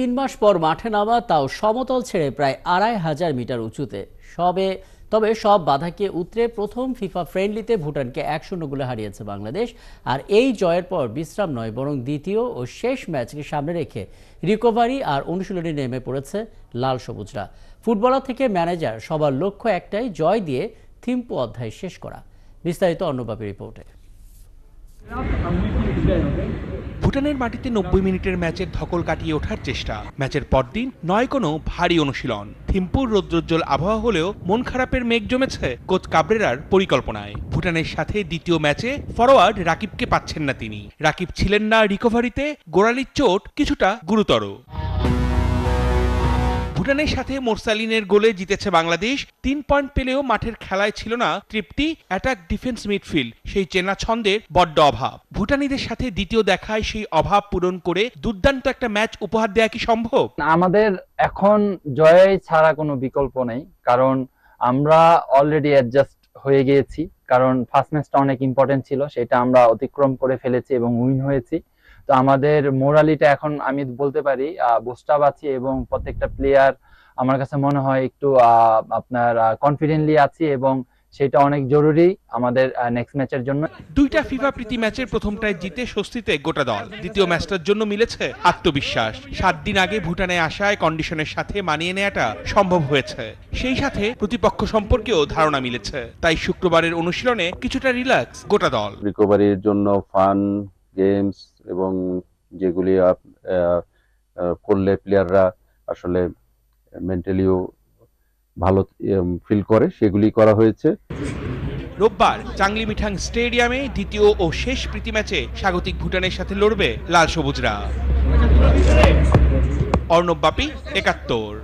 3 মাস পর মাঠে নামা, তাও সমতল ছেড়ে প্রায় 2500 মিটার উঁচুতে। তবে সব বাধাকে উতরে প্রথম ফিফা ফ্রেন্ডলিতে ভুটানকে 1-0 গোলে হারিয়েছে বাংলাদেশ। আর এই জয়ের পর বিশ্রাম নয়, বরং দ্বিতীয় ও শেষ ম্যাচকে সামনে রেখে রিকভারি আর অনুশীলনে নেমে পড়েছে লাল সবুজরা। ফুটবলার থেকে ম্যানেজার, সবার লক্ষ্য একটাই, জয় দিয়ে থিম্পু অধ্যায় শেষ করা। বিস্তারিত অন্যবাপী রিপোর্টে। ভুটানের মাটিতে 90 মিনিটের ম্যাচের ধকল কাটিয়ে ওঠার চেষ্টা। ম্যাচের পরদিন নয় কোনো ভারী অনুশীলন। থিম্পুর রৌদ্রোজ্জ্বল আবহাওয়া হলেও মন খারাপের মেঘ জমেছে কোচ কাবরেরার পরিকল্পনায়। ভুটানের সাথে দ্বিতীয় ম্যাচে ফরওয়ার্ড রাকিবকে পাচ্ছেন না তিনি। রাকিব ছিলেন না রিকভারিতে, গোড়ালির চোট কিছুটা গুরুতর। ভুটানের সাথে মোরসালিনের গোলে জিতেছে বাংলাদেশ। 3 পয়েন্ট পেলেও মাঠের খেলায় ছিল না তৃপ্তি। অ্যাটাক, ডিফেন্স, মিডফিল্ড সেই চেনা ছন্দের বড্ড অভাব। ভুটানিদের সাথে দ্বিতীয় দেখায় সেই অভাব পূরণ করে দুর্দান্ত একটা ম্যাচ উপহার দেয়া কি সম্ভব? আমাদের এখন জয় ছাড়া কোনো বিকল্প নেই, কারণ আমরা অলরেডি অ্যাডজাস্ট হয়ে গিয়েছি। কারণ ফার্স্ট ম্যাচটা অনেক ইম্পর্টেন্ট ছিল, সেটা আমরা অতিক্রম করে ফেলেছি এবং উইন হয়েছি। তো আমাদের মোরালিটা এখন আমি বলতে পারি বুস্ট আপ আছে, এবং প্রত্যেকটা প্লেয়ার আমার কাছে মনে হয় একটু আপনার কনফিডেন্টলি আছি, এবং সেটা অনেক জরুরি আমাদের নেক্সট ম্যাচের জন্য। দুইটা ফিফা প্রীতি ম্যাচের প্রথমটায় জিতে স্বস্তিতে গোটা দল। দ্বিতীয় ম্যাচটার জন্য মিলেছে আত্মবিশ্বাস। 7 দিন আগে ভুটানে আসায় কন্ডিশনের সাথে মানিয়ে নেওয়াটা সম্ভব হয়েছে। সেই সাথে প্রতিপক্ষ সম্পর্কেও ধারণা মিলেছে। তাই শুক্রবারের অনুশীলনে কিছুটা রিল্যাক্স গোটা দল। রিকভারির জন্য ফান গেমস এবং যেগুলি করলে প্লেয়াররা আসলে মেন্টালিও ভালো ফিল করে, সেগুলি করা হয়েছে। রোববার চাংলি মিঠাং স্টেডিয়ামে দ্বিতীয় ও শেষ প্রীতি ম্যাচে স্বাগতিক ভুটানের সাথে লড়বে লাল সবুজরা। অর্ণব বাপি, ৭১।